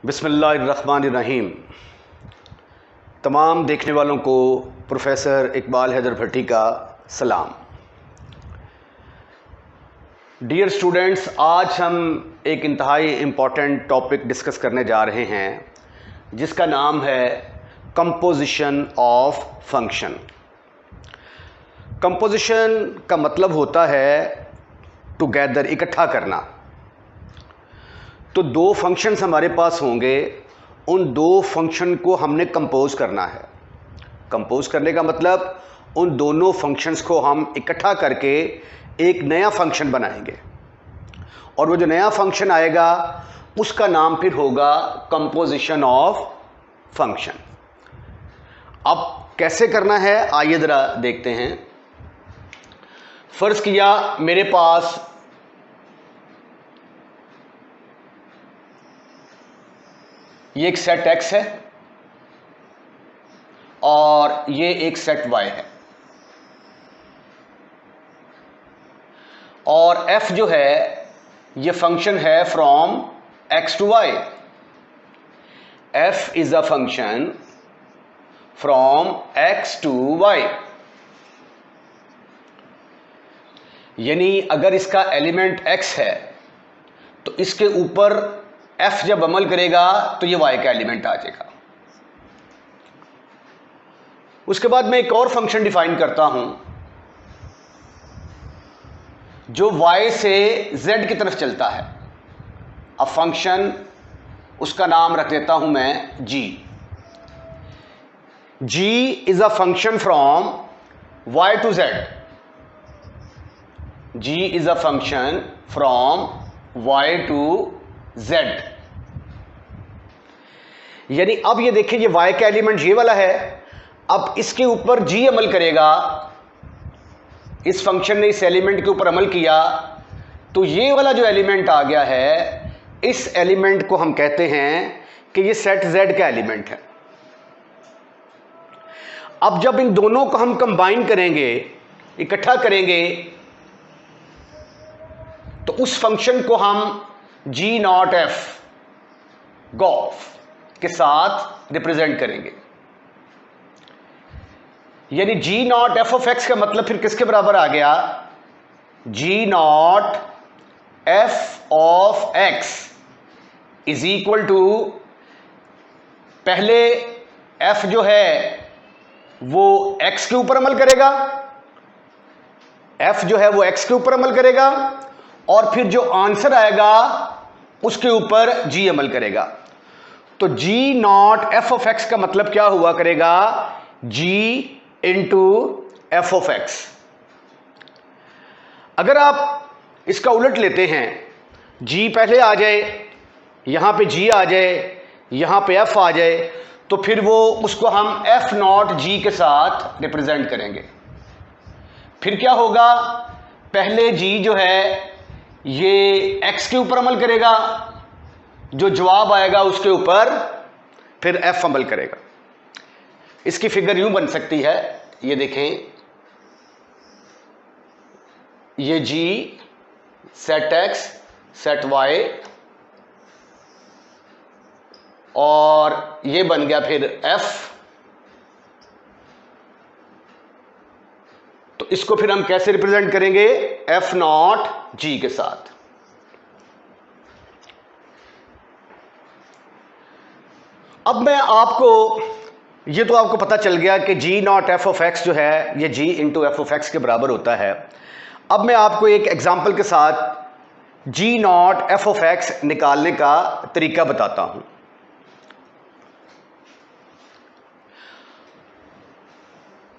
बिस्मिल्लाहिर्रहमानिर्रहीम। तमाम देखने वालों को प्रोफेसर इकबाल हैदर भट्टी का सलाम। डियर स्टूडेंट्स, आज हम एक इंतहाई इम्पॉर्टेंट टॉपिक डिस्कस करने जा रहे हैं जिसका नाम है कंपोजिशन ऑफ फंक्शन। कंपोजिशन का मतलब होता है टुगेदर, इकट्ठा करना। तो दो फंक्शंस हमारे पास होंगे, उन दो फंक्शन को हमने कंपोज करना है। कंपोज करने का मतलब उन दोनों फंक्शंस को हम इकट्ठा करके एक नया फंक्शन बनाएंगे और वो जो नया फंक्शन आएगा उसका नाम फिर होगा कंपोजिशन ऑफ फंक्शन। अब कैसे करना है आइए ज़रा देखते हैं। फ़र्ज़ किया मेरे पास ये एक सेट x है और ये एक सेट y है, और f जो है ये फंक्शन है from x to y। f is a function from x to y। यानी अगर इसका एलिमेंट x है तो इसके ऊपर f जब अमल करेगा तो ये y का एलिमेंट आ जाएगा। उसके बाद मैं एक और फंक्शन डिफाइन करता हूं जो y से z की तरफ चलता है। अब फंक्शन उसका नाम रख देता हूं मैं g। g is a function from y to z। g is a function from y to z। यानी अब ये देखिए, ये y का एलिमेंट ये वाला है। अब इसके ऊपर g अमल करेगा, इस फंक्शन ने इस एलिमेंट के ऊपर अमल किया तो ये वाला जो एलिमेंट आ गया है, इस एलिमेंट को हम कहते हैं कि ये सेट z का एलिमेंट है। अब जब इन दोनों को हम कंबाइन करेंगे, इकट्ठा करेंगे, तो उस फंक्शन को हम g नॉट f गॉफ के साथ रिप्रेजेंट करेंगे। यानी g not f of x का मतलब फिर किसके बराबर आ गया? g not f of x is equal to, पहले f जो है वो x के ऊपर अमल करेगा, f जो है वो x के ऊपर अमल करेगा और फिर जो आंसर आएगा उसके ऊपर g अमल करेगा। तो g not f of x का मतलब क्या हुआ करेगा? g into f of x। अगर आप इसका उलट लेते हैं, g पहले आ जाए, यहां पे g आ जाए, यहां पे f आ जाए, तो फिर वो उसको हम f नॉट g के साथ रिप्रेजेंट करेंगे। फिर क्या होगा? पहले g जो है ये x के ऊपर अमल करेगा, जो जवाब आएगा उसके ऊपर फिर f अमल करेगा। इसकी फिगर यूं बन सकती है, ये देखें, ये g set x set y और ये बन गया फिर f। तो इसको फिर हम कैसे रिप्रेजेंट करेंगे? f नॉट g के साथ। अब मैं आपको, ये तो आपको पता चल गया कि g not f of x जो है ये g into f of x के बराबर होता है। अब मैं आपको एक एग्जांपल के साथ g not f of x निकालने का तरीका बताता हूं।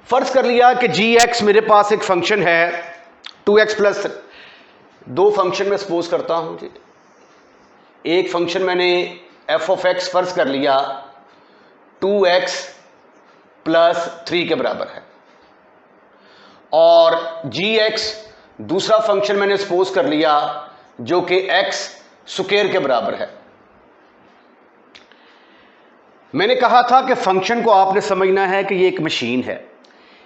फर्ज कर लिया कि gx मेरे पास एक फंक्शन है 2x प्लस, दो फंक्शन में सपोज करता हूं जी। एक फंक्शन मैंने f ऑफ x फर्ज कर लिया 2x प्लस 3 के बराबर है, और gx दूसरा फंक्शन मैंने सपोज कर लिया जो कि x स्क्वायर के बराबर है। मैंने कहा था कि फंक्शन को आपने समझना है कि ये एक मशीन है।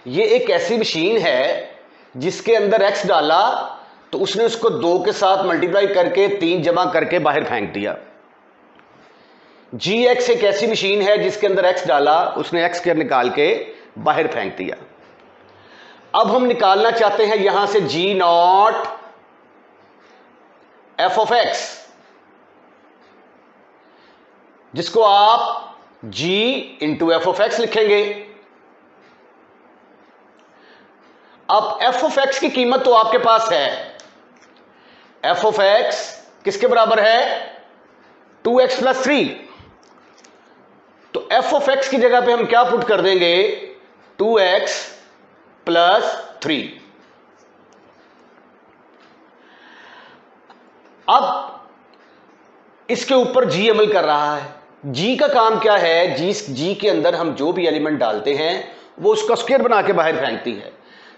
ये एक ऐसी मशीन है जिसके अंदर x डाला तो उसने उसको 2 के साथ मल्टीप्लाई करके 3 जमा करके बाहर फेंक दिया। जी एक्स एक ऐसी मशीन है जिसके अंदर एक्स डाला, उसने एक्स स्क्वायर निकाल के बाहर फेंक दिया। अब हम निकालना चाहते हैं यहां से जी नॉट एफ ऑफ एक्स, जिसको आप जी इंटू एफ ऑफ एक्स लिखेंगे। अब एफ ऑफ एक्स की कीमत तो आपके पास है, एफ ऑफ एक्स किसके बराबर है 2x प्लस 3, तो एफ ऑफ एक्स की जगह पे हम क्या पुट कर देंगे 2x प्लस 3। अब इसके ऊपर जी अमल कर रहा है। जी का काम क्या है, जी के अंदर हम जो भी एलिमेंट डालते हैं वो उसका स्क्वायर बना के बाहर फेंकती है।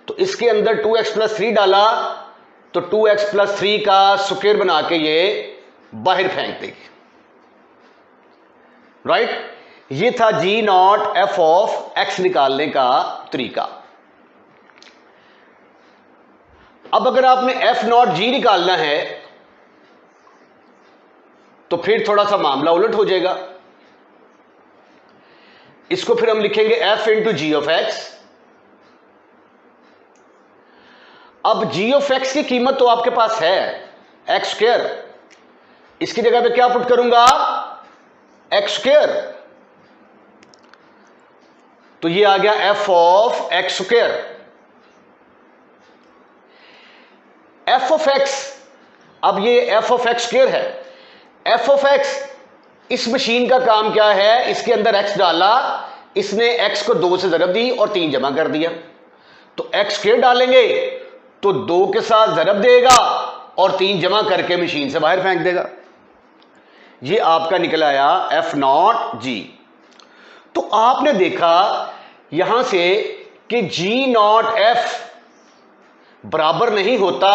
तो इसके अंदर 2x प्लस 3 डाला तो 2x प्लस 3 का स्क्वायर बना के ये बाहर फेंक देगी, राइट। ये था जी नॉट एफ ऑफ एक्स निकालने का तरीका। अब अगर आपने एफ नॉट जी निकालना है तो फिर थोड़ा सा मामला उलट हो जाएगा। इसको फिर हम लिखेंगे f into ji of x. अब जी ऑफ एक्स की कीमत तो आपके पास है एक्स स्क्वायर, इसकी जगह पे क्या पुट करूंगा एक्स स्क्वायर, तो ये आ गया F of x square. F of x, अब ये एफ ऑफ एक्स स्क्वायर है। एफ ऑफ एक्स इस मशीन का काम क्या है, इसके अंदर एक्स डाला, इसने एक्स को 2 से ज़रब दी और 3 जमा कर दिया, तो एक्स स्क्वायर डालेंगे तो 2 के साथ ज़रब देगा और 3 जमा करके मशीन से बाहर फेंक देगा। ये आपका निकल आया एफ नॉट जी। तो आपने देखा यहां से कि जी नॉट एफ बराबर नहीं होता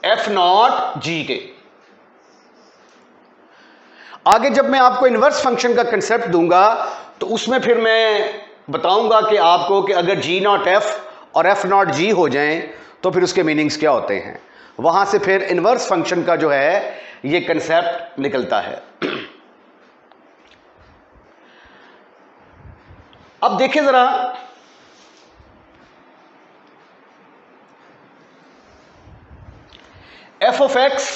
एफ नॉट जी के। आगे जब मैं आपको इनवर्स फंक्शन का कंसेप्ट दूंगा तो उसमें फिर मैं बताऊंगा कि आपको कि अगर जी नॉट एफ और एफ नॉट जी हो जाएं तो फिर उसके मीनिंग्स क्या होते हैं। वहां से फिर इनवर्स फंक्शन का जो है ये कंसेप्ट निकलता है। अब देखिए जरा, एफ ऑफ एक्स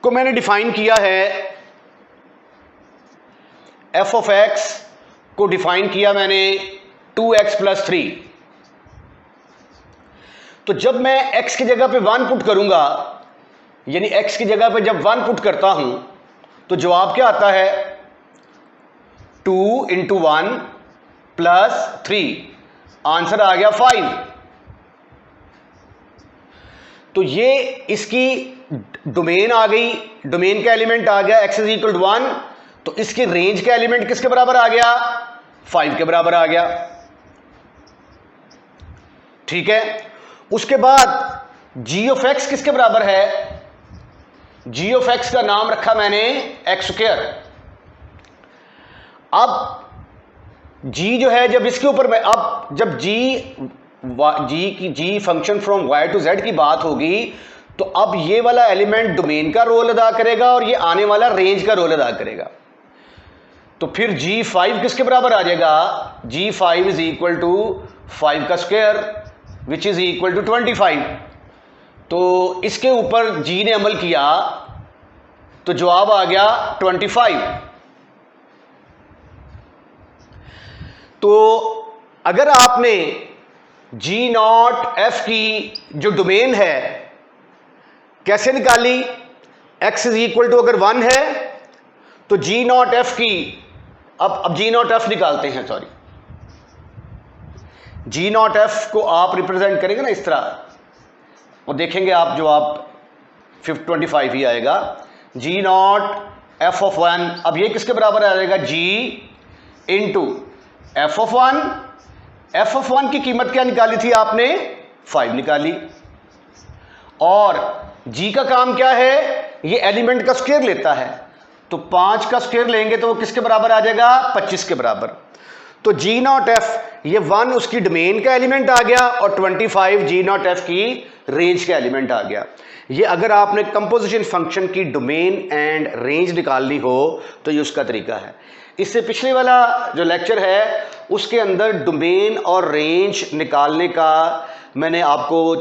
को मैंने डिफाइन किया है, एफ ऑफ एक्स को डिफाइन किया मैंने 2x प्लस 3। तो जब मैं x की जगह पे 1 पुट करूंगा, यानी x की जगह पे जब 1 पुट करता हूं तो जवाब क्या आता है 2 इंटू 1 प्लस 3, आंसर आ गया 5। तो ये इसकी डोमेन आ गई, डोमेन का एलिमेंट आ गया x इज इक्वल टू 1, तो इसकी रेंज का एलिमेंट किसके बराबर आ गया 5 के बराबर आ गया, ठीक है। उसके बाद g ऑफ x किसके बराबर है, g ऑफ x का नाम रखा मैंने एक्स स्क्वायर। अब g जो है जब इसके ऊपर मैं, अब जब g function from y to z की बात होगी तो अब ये वाला एलिमेंट डोमेन का रोल अदा करेगा और ये आने वाला रेंज का रोल अदा करेगा। तो फिर g5 किसके बराबर आ जाएगा, g5 इज इक्वल टू 5 का square which is equal to 25। तो इसके ऊपर g ने अमल किया तो जवाब आ गया 25। तो अगर आपने जी नॉट एफ की जो डोमेन है कैसे निकाली, x इज इक्वल टू अगर 1 है तो जी नॉट एफ की, अब जी नॉट एफ निकालते हैं, सॉरी, जी नॉट एफ को आप रिप्रेजेंट करेंगे ना इस तरह, वो देखेंगे आप जो आप 25 ही आएगा, जी नॉट एफ ऑफ 1। अब ये किसके बराबर आ जाएगा g into F of 1। F of 1 की कीमत क्या निकाली थी आपने 5 निकाली, और g का काम क्या है, ये एलिमेंट का स्क्वायर लेता है, तो 5 का स्क्वायर लेंगे तो वो किसके बराबर आ जाएगा 25 के बराबर। तो जी नॉट एफ, ये 1 उसकी डोमेन का एलिमेंट आ गया और 25 जी नॉट एफ की रेंज का एलिमेंट आ गया। ये अगर आपने कंपोजिशन फंक्शन की डोमेन एंड रेंज निकालनी हो तो ये उसका तरीका है। इससे पिछले वाला जो लेक्चर है उसके अंदर डोमेन और रेंज निकालने का मैंने आपको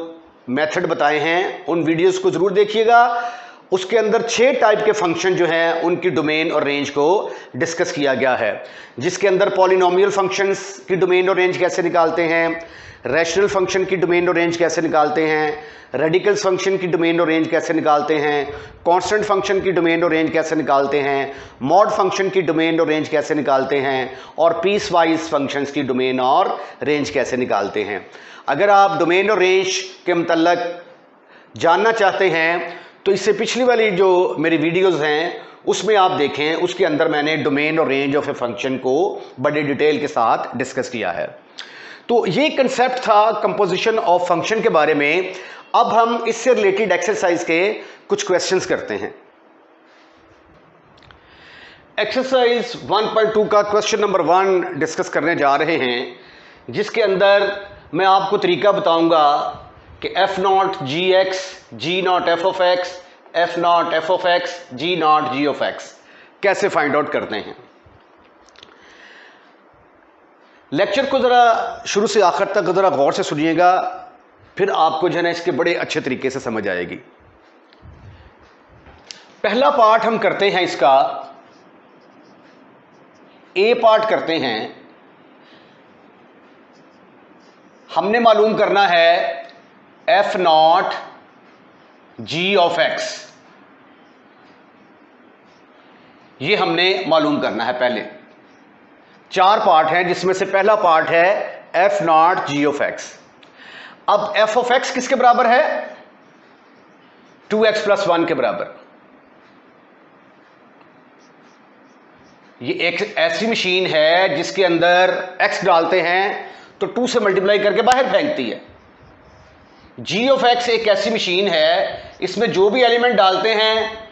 मेथड बताए हैं, उन वीडियोस को जरूर देखिएगा। उसके अंदर 6 टाइप के फंक्शन जो हैं उनकी डोमेन और रेंज को डिस्कस किया गया है, जिसके अंदर पॉलिनोमियल फंक्शंस की डोमेन और रेंज कैसे निकालते हैं, रैशनल फंक्शन की डोमेन और रेंज कैसे निकालते हैं, रेडिकल्स फंक्शन की डोमेन और रेंज कैसे निकालते हैं, कांस्टेंट फंक्शन की डोमेन और रेंज कैसे निकालते हैं, मॉड फंक्शन की डोमेन और रेंज कैसे निकालते हैं, और पीस वाइज फंक्शंस की डोमेन और रेंज कैसे निकालते हैं। अगर आप डोमेन और रेंज के मतलब जानना चाहते हैं तो इससे पिछली वाली जो मेरी वीडियोस हैं उसमें आप देखें, उसके अंदर मैंने डोमेन और रेंज ऑफ ए फंक्शन को बड़े डिटेल के साथ डिस्कस किया है। तो ये कंसेप्ट था कंपोजिशन ऑफ फंक्शन के बारे में। अब हम इससे रिलेटेड एक्सरसाइज के कुछ क्वेश्चंस करते हैं। एक्सरसाइज 1.2 का क्वेश्चन नंबर 1 डिस्कस करने जा रहे हैं, जिसके अंदर मैं आपको तरीका बताऊंगा कि f not g x g not F of x, f not F of x g not g of x कैसे फाइंड आउट करते हैं। लेक्चर को ज़रा शुरू से आखिर तक ज़रा गौर से सुनिएगा, फिर आपको जो है ना इसके बड़े अच्छे तरीके से समझ आएगी। पहला पार्ट हम करते हैं, इसका ए पार्ट करते हैं। हमने मालूम करना है f not g of x, ये हमने मालूम करना है। पहले 4 पार्ट हैं, जिसमें से पहला पार्ट है f not g of x. अब एफ ऑफ एक्स किसके बराबर है? 2x + 1 के बराबर। ये एक ऐसी मशीन है जिसके अंदर x डालते हैं तो 2 से मल्टीप्लाई करके बाहर फेंकती है। जी ऑफ एक्स एक ऐसी मशीन है, इसमें जो भी एलिमेंट डालते हैं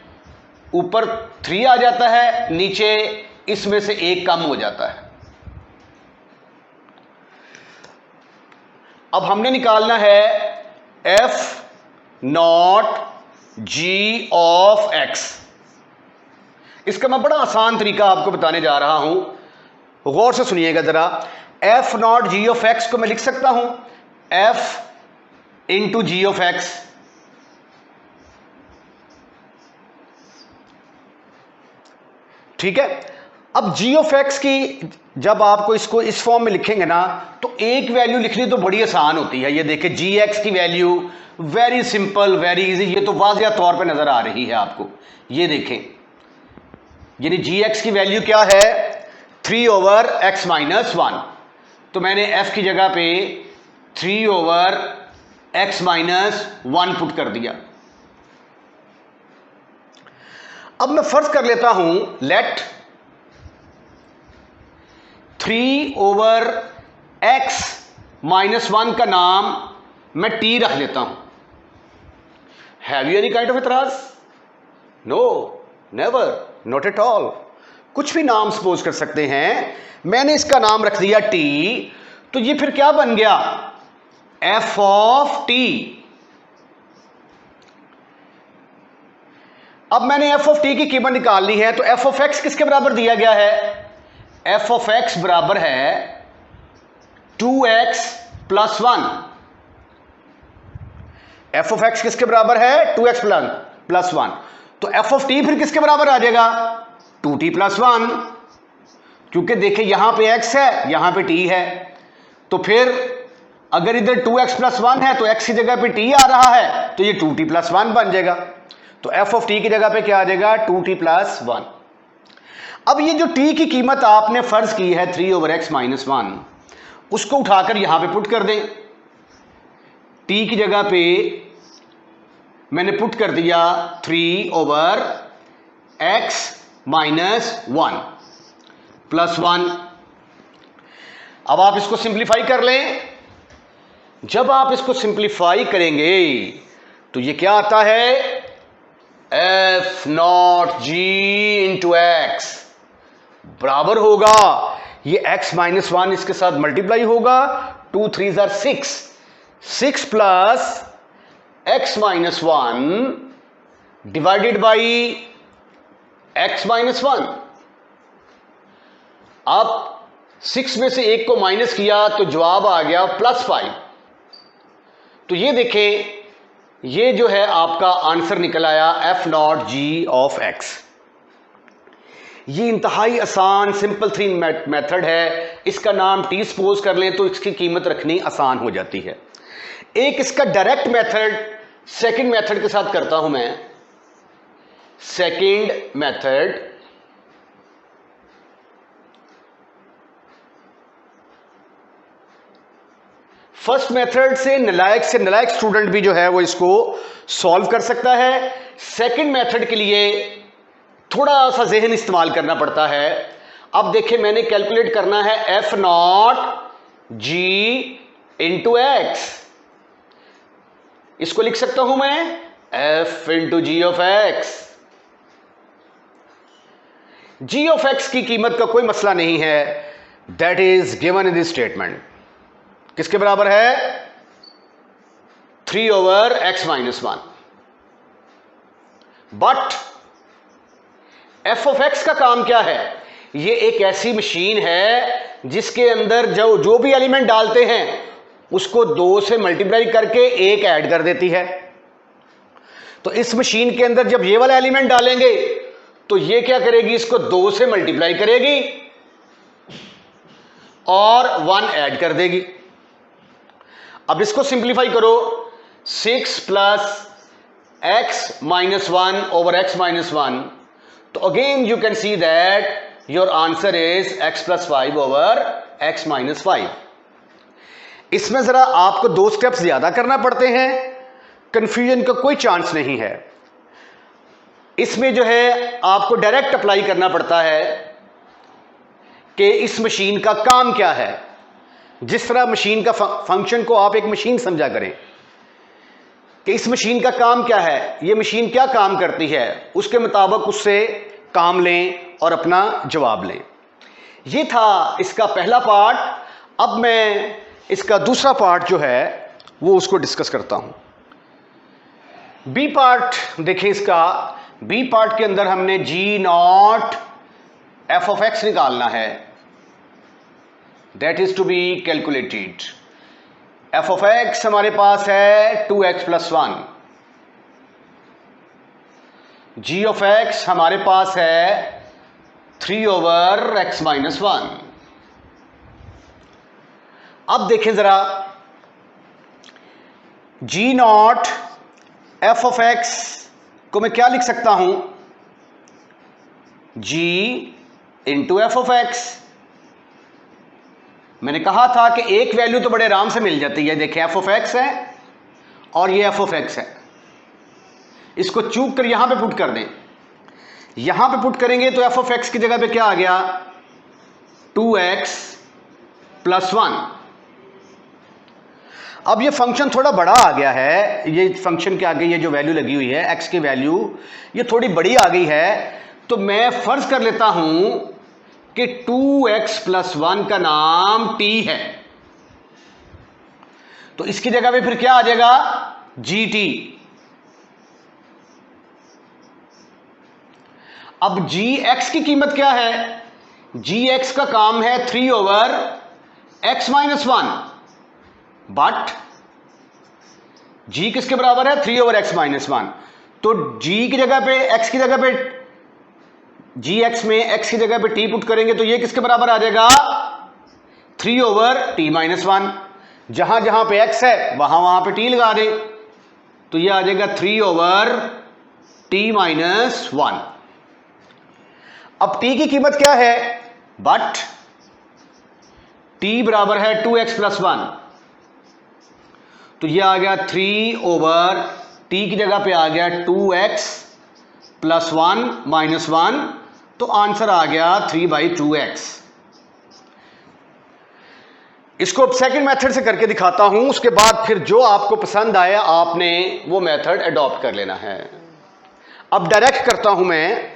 ऊपर 3 आ जाता है, नीचे इसमें से 1 कम हो जाता है। अब हमने निकालना है f not g of x. इसका मैं बड़ा आसान तरीका आपको बताने जा रहा हूं, गौर से सुनिएगा जरा। F not g of x को मैं लिख सकता हूं f into ji of x. ठीक है। अब जी ऑफ एक्स की जब आपको इसको इस फॉर्म में लिखेंगे ना तो एक वैल्यू लिखनी तो बड़ी आसान होती है। ये देखें, जी एक्स की value very simple, very easy, ये तो वाज़िया तौर पे नजर आ रही है आपको। ये देखें, यानी जी एक्स की वैल्यू क्या है? 3/x - 1। तो मैंने f की जगह पे 3/x - 1 पुट कर दिया। अब मैं फर्ज कर लेता हूं, लेट 3/x - 1 का नाम मैं t रख लेता हूं। Have you any kind of इतराज? No, never, not at all. कुछ भी नाम सपोज कर सकते हैं। मैंने इसका नाम रख दिया t, तो ये फिर क्या बन गया? f of t। अब मैंने f ऑफ t की कीमत निकालनी है, तो f ऑफ x किसके बराबर दिया गया है? f ऑफ x बराबर है 2x + 1। f ऑफ x किसके बराबर है? 2x + 1। तो f ऑफ t फिर किसके बराबर आ जाएगा? 2t + 1। क्योंकि देखिए यहां पे x है, यहां पे t है, तो फिर अगर इधर 2x + 1 है तो x की जगह पे t आ रहा है, तो ये 2t + 1 बन जाएगा। तो f ऑफ t की जगह पे क्या आ जाएगा? 2t + 1। अब ये जो t की कीमत आपने फर्ज की है 3/x - 1, उसको उठाकर यहां पे पुट कर दें। t की जगह पे मैंने पुट कर दिया 3/x - 1 + 1। अब आप इसको सिंप्लीफाई कर लें। जब आप इसको सिंप्लीफाई करेंगे तो ये क्या आता है? f नॉट g × x बराबर होगा ये x माइनस 1 इसके साथ मल्टीप्लाई होगा, 2 3 jar 6, 6 plus x minus 1 divided by x minus 1। अब 6 में से 1 को माइनस किया तो जवाब आ गया +5। तो ये देखें, ये जो है आपका आंसर निकल आया f0g ऑफ x। ये इंतहाई आसान सिंपल 3 मेथड है। इसका नाम t सपोज कर लें तो इसकी कीमत रखनी आसान हो जाती है। एक इसका डायरेक्ट मेथड सेकंड मेथड के साथ करता हूं मैं। सेकंड मेथड, फर्स्ट मेथड से नलायक स्टूडेंट भी जो है वो इसको सॉल्व कर सकता है। सेकंड मेथड के लिए थोड़ा सा जहन इस्तेमाल करना पड़ता है। अब देखिए, मैंने कैलकुलेट करना है f0g इंटू x। इसको लिख सकता हूं मैं f into g of x। g of x की कीमत का कोई मसला नहीं है, that is given in this statement. किसके बराबर है? 3 over x minus 1। But f of x का काम क्या है? ये एक ऐसी मशीन है जिसके अंदर जो भी एलिमेंट डालते हैं उसको 2 से मल्टीप्लाई करके 1 ऐड कर देती है। तो इस मशीन के अंदर जब ये वाला एलिमेंट डालेंगे तो ये क्या करेगी? इसको 2 से मल्टीप्लाई करेगी और 1 ऐड कर देगी। अब इसको सिंप्लीफाई करो, 6 plus x minus 1 over x minus 1। तो again you can see that your answer is x plus 5 over x minus 5। इसमें जरा आपको 2 स्टेप्स ज्यादा करना पड़ते हैं, कंफ्यूजन का कोई चांस नहीं है। इसमें जो है आपको डायरेक्ट अप्लाई करना पड़ता है कि इस मशीन का काम क्या है। जिस तरह मशीन का फंक्शन को आप एक मशीन समझा करें कि इस मशीन का काम क्या है, ये मशीन क्या काम करती है, उसके मुताबिक उससे काम लें और अपना जवाब लें। ये था इसका पहला पार्ट। अब मैं इसका दूसरा पार्ट जो है वो उसको डिस्कस करता हूं। बी पार्ट देखें इसका। बी पार्ट के अंदर हमने g0 f ऑफ x निकालना है, that is to be calculated. f of x हमारे पास है 2x plus 1। g of x हमारे पास है 3 ओवर x माइनस 1। अब देखें जरा, g0 f ऑफ x को मैं क्या लिख सकता हूं? g into F of x। मैंने कहा था कि एक वैल्यू तो बड़े आराम से मिल जाती है। देखिए, f ऑफ x है और ये f ऑफ x है। इसको चूक कर यहां पे पुट कर दें। यहां पे पुट करेंगे तो f ऑफ x की जगह पे क्या आ गया? 2x plus 1। अब ये फंक्शन थोड़ा बड़ा आ गया है। ये फंक्शन के आगे ये जो वैल्यू लगी हुई है x की वैल्यू, ये थोड़ी बड़ी आ गई है। तो मैं फर्ज कर लेता हूं कि 2x प्लस 1 का नाम t है। तो इसकी जगह पे फिर क्या आ जाएगा? gt। अब gx की कीमत क्या है? gx का काम है 3 over x minus 1। But g किसके बराबर है? 3 ओवर x माइनस 1। तो g की जगह पे, x की जगह पे, gx में x की जगह पे t पुट करेंगे तो ये किसके बराबर आ जाएगा? 3 ओवर t माइनस 1। जहां जहां पे x है वहां वहां पे t लगा दें तो ये आ जाएगा 3 ओवर t माइनस 1। अब t की कीमत क्या है? बट t बराबर है 2x प्लस 1। तो ये आ गया 3 ओवर t की जगह पे आ गया 2x प्लस 1 माइनस 1। तो आंसर आ गया 3/2x। इसको सेकंड मेथड से करके दिखाता हूं, उसके बाद फिर जो आपको पसंद आया आपने वो मेथड अडॉप्ट कर लेना है। अब डायरेक्ट करता हूं मैं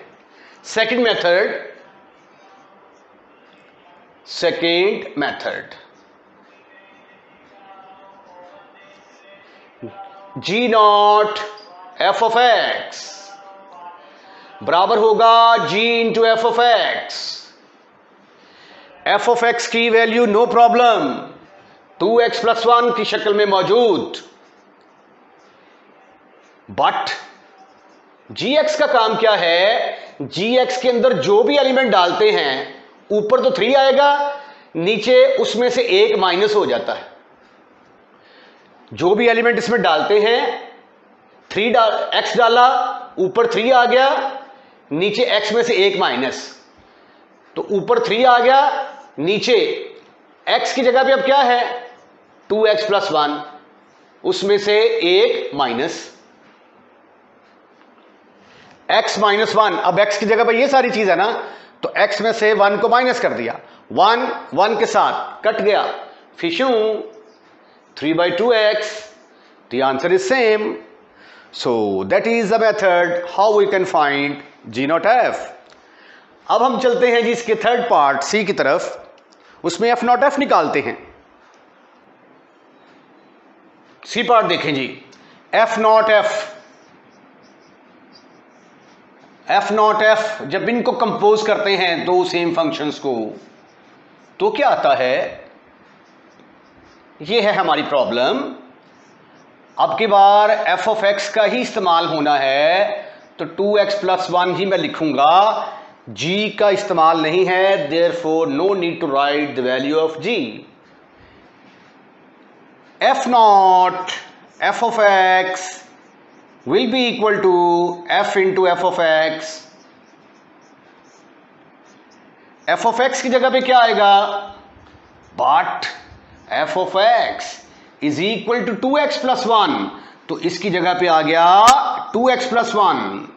second method. Second method, G not F of X बराबर होगा G into F of x. F of x की value no problem 2x plus 1 की शक्ल में मौजूद, बट gx का काम क्या है? gx के अंदर जो भी एलिमेंट डालते हैं ऊपर तो 3 आएगा, नीचे उसमें से एक माइनस हो जाता है। जो भी एलिमेंट इसमें डालते हैं x डाला, ऊपर 3 आ गया, नीचे x में से एक माइनस, तो ऊपर 3 आ गया, नीचे x की जगह पे अब क्या है 2x प्लस 1, उसमें से एक माइनस, x माइनस 1। अब x की जगह पे ये सारी चीज है ना, तो x में से 1 को माइनस कर दिया, 1 के साथ कट गया, फिशू 3/2x, the answer is same. So that is the method how we can find g naught f. अब हम चलते हैं जी इसके थर्ड पार्ट सी की तरफ, उसमें एफ नॉट एफ निकालते हैं। सी पार्ट देखें जी, एफ नॉट एफ जब इनको कंपोज करते हैं दो सेम फंक्शंस को, तो क्या आता है? ये है हमारी प्रॉब्लम। अब की बार एफ ऑफ एक्स का ही इस्तेमाल होना है, तो 2x प्लस 1 ही मैं लिखूंगा, g का इस्तेमाल नहीं है, therefore no need to write the value of g। F not F of x will be equal to f into F of x. F of x की जगह पे क्या आएगा? But f of x is equal to 2x plus 1, तो इसकी जगह पे आ गया 2x प्लस 1।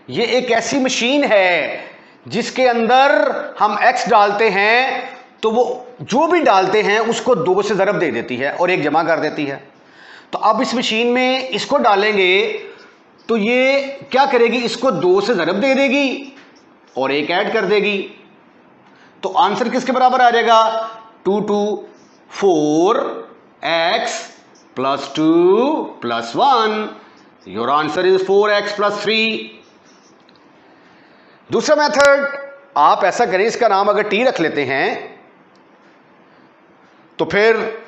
ये एक ऐसी मशीन है जिसके अंदर हम x डालते हैं तो वो जो भी डालते हैं उसको 2 से ज़रब दे देती है और 1 जमा कर देती है। तो अब इस मशीन में इसको डालेंगे तो ये क्या करेगी? इसको 2 से ज़रब दे देगी और 1 ऐड कर देगी, तो आंसर किसके बराबर आ जाएगा? 2 2 4x plus 2 plus 1। Your answer is 4x plus 3। दूसरा मेथड आप ऐसा करें, इसका नाम अगर t रख लेते हैं तो फिर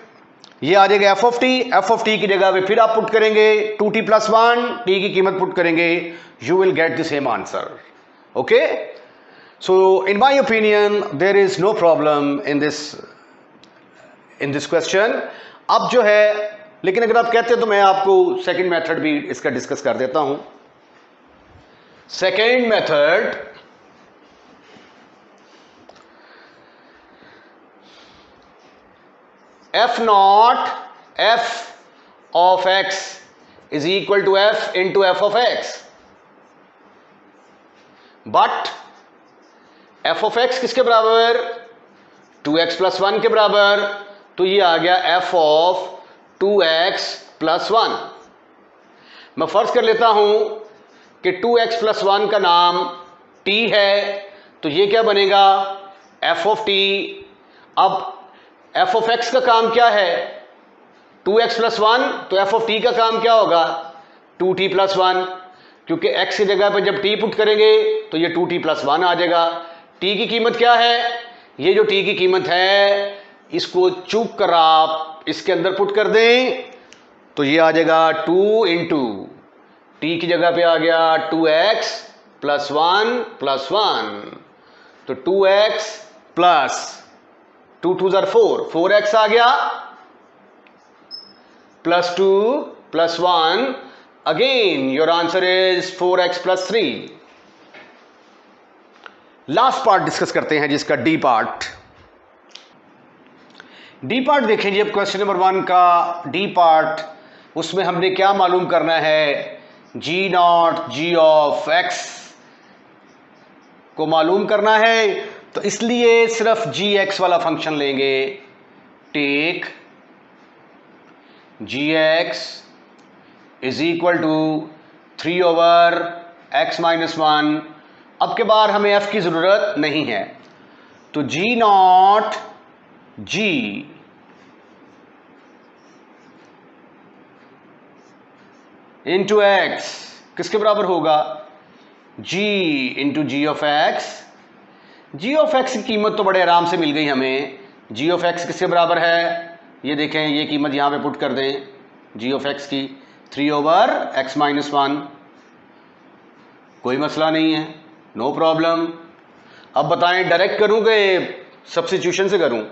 ये आ जाएगा एफ ऑफ टी की जगह पे फिर आप पुट करेंगे 2t प्लस 1, t की कीमत पुट करेंगे, you will get the same answer. Okay, so in my opinion there is no problem in this question. अब जो है, लेकिन अगर आप कहते हैं तो मैं आपको सेकंड मेथड भी इसका डिस्कस कर देता हूं। Second method, f not F of x is equal to f into F of x, but f of x किसके बराबर? 2x प्लस 1 के बराबर, तो ये आ गया एफ ऑफ 2x प्लस 1। मैं फर्ज कर लेता हूं कि 2x प्लस 1 का नाम t है, तो ये क्या बनेगा? F of T. अब एफ ऑफ एक्स का काम क्या है? 2x प्लस 1, तो एफ ऑफ टी का काम क्या होगा? 2t प्लस 1, क्योंकि x की जगह पर जब t पुट करेंगे तो ये 2t प्लस 1 आ जाएगा। t की कीमत क्या है? ये जो t की कीमत है इसको चूक कर आप इसके अंदर पुट कर दें तो ये आ जाएगा 2 इंटू टी की जगह पे आ गया 2x प्लस 1 प्लस 1, तो 2x प्लस 2 2 ज़र 4, 4x आ गया, plus 2 plus 1, again your answer is 4x plus 3। Last part discuss करते हैं जिसका डी पार्ट। डी पार्ट देखें जी, अब क्वेश्चन नंबर 1 का डी पार्ट, उसमें हमने क्या मालूम करना है? G not g of x को मालूम करना है, तो इसलिए सिर्फ जी एक्स वाला फंक्शन लेंगे। Take g x is equal to 3 over x minus 1। अब के बार हमें एफ की ज़रूरत नहीं है, तो G not G into X किसके बराबर होगा? G into ji of x. G of x की कीमत तो बड़े आराम से मिल गई हमें। जी ऑफ एक्स किसके बराबर है? ये देखें, ये कीमत यहां पे पुट कर दें जी ऑफ एक्स की 3/x-1। कोई मसला नहीं है, नो प्रॉब्लम। अब बताएं डायरेक्ट करूं कि सब्स्टिट्यूशन से करूं?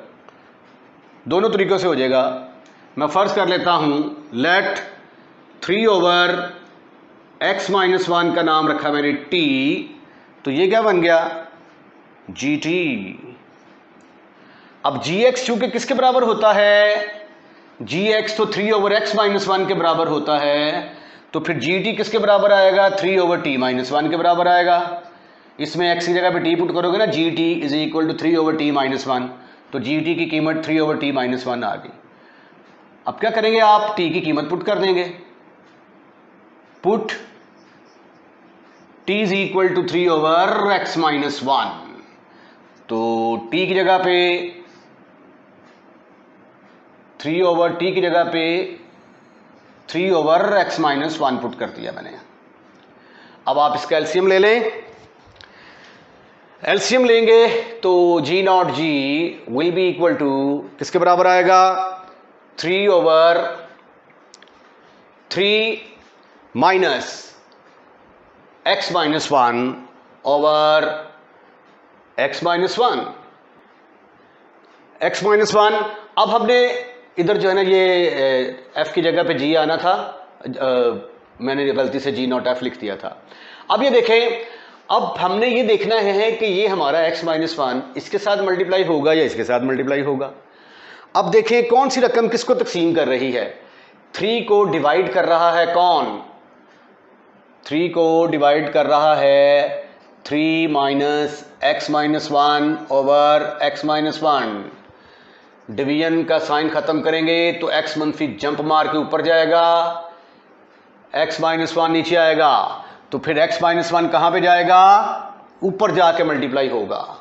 दोनों तरीकों से हो जाएगा। मैं फर्ज कर लेता हूं लेट 3/x-1 का नाम रखा मैंने t, तो ये क्या बन गया? gt। अब gx चूंकि किसके बराबर होता है? gx तो 3/x-1 के बराबर होता है, तो फिर gt किसके बराबर आएगा? 3/t-1 के बराबर आएगा। इसमें x की जगह पे t पुट करोगे ना, gt is equal to 3/t-1, तो gt की कीमत 3/t-1 आ गई। अब क्या करेंगे आप? t की कीमत पुट कर देंगे। Put t is equal to 3/x-1, तो t की जगह पे 3/t की जगह पे 3/x-1 पुट कर दिया मैंने। अब आप इसका एलसीएम ले लें। एलसीएम लेंगे तो G not G will be equal to किसके बराबर आएगा? 3/3 minus x-1 over x-1। x-1 अब हमने इधर जो है ना, ये f की जगह पे g आना था, मैंने गलती से g नॉट f लिख दिया था। अब ये देखें, अब हमने ये देखना है कि ये हमारा x-1 इसके साथ मल्टीप्लाई होगा या इसके साथ मल्टीप्लाई होगा। अब देखें कौन सी रकम किसको तकसीम कर रही है? 3 को डिवाइड कर रहा है कौन? 3 को डिवाइड कर रहा है 3 minus x-1 over x-1। Division का साइन खत्म करेंगे तो x मनफी जंप मार के ऊपर जाएगा, x-1 नीचे आएगा, तो फिर x-1 कहां पे जाएगा? ऊपर जाके मल्टीप्लाई होगा।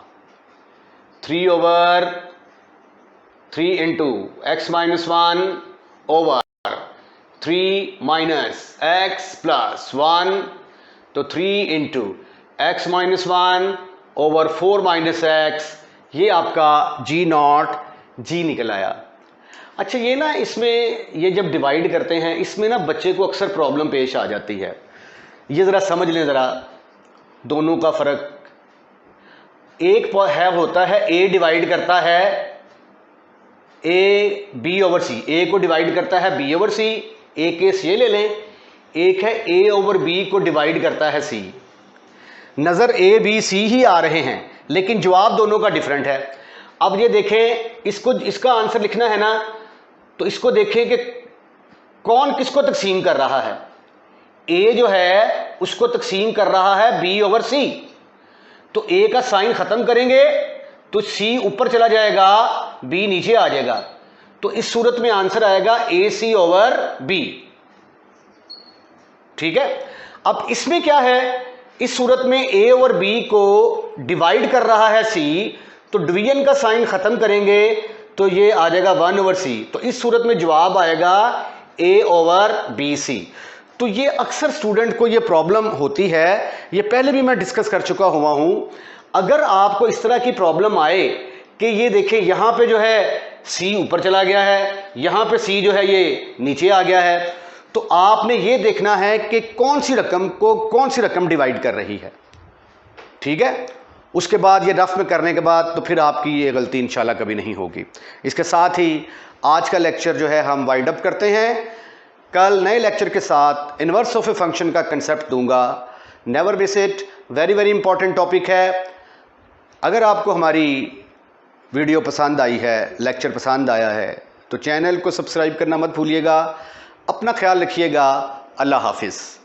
3/3 into x-1 over 3 minus x plus 1, तो 3 into x-1 over 4 minus x, ये आपका जी नॉट जी निकल आया। अच्छा, ये ना इसमें ये जब डिवाइड करते हैं इसमें ना बच्चे को अक्सर प्रॉब्लम पेश आ जाती है। ये ज़रा समझ लें ज़रा दोनों का फ़र्क। एक है होता है a डिवाइड करता है a b over c, a को डिवाइड करता है b ओवर c, एक केस ये ले लें। एक है a ओवर b को डिवाइड करता है c। नज़र a b c ही आ रहे हैं लेकिन जवाब दोनों का डिफरेंट है। अब ये देखें, इसको इसका आंसर लिखना है ना, तो इसको देखें कि कौन किसको तकसीम कर रहा है। a जो है उसको तकसीम कर रहा है b ओवर c, तो a का साइन खत्म करेंगे तो c ऊपर चला जाएगा, b नीचे आ जाएगा, तो इस सूरत में आंसर आएगा ac ओवर b। ठीक है। अब इसमें क्या है, इस सूरत में a ओवर b को डिवाइड कर रहा है c, तो डिवीजन का साइन खत्म करेंगे तो ये आ जाएगा 1 ओवर c, तो इस सूरत में जवाब आएगा a ओवर bc। तो ये अक्सर स्टूडेंट को ये प्रॉब्लम होती है, ये पहले भी मैं डिस्कस कर चुका हुआ हूं। अगर आपको इस तरह की प्रॉब्लम आए कि ये देखें यहां पे जो है c ऊपर चला गया है, यहां पे c जो है ये नीचे आ गया है, तो आपने ये देखना है कि कौन सी रकम को कौन सी रकम डिवाइड कर रही है। ठीक है। उसके बाद ये रफ में करने के बाद तो फिर आपकी ये गलती इंशाल्लाह कभी नहीं होगी। इसके साथ ही आज का लेक्चर जो है हम वाइंड अप करते हैं। कल नए लेक्चर के साथ इन्वर्स ऑफ ए फंक्शन का कंसेप्ट दूंगा। Never miss it, very very important topic है। अगर आपको हमारी वीडियो पसंद आई है, लेक्चर पसंद आया है, तो चैनल को सब्सक्राइब करना मत भूलिएगा। अपना ख्याल रखिएगा। अल्लाह हाफिज़।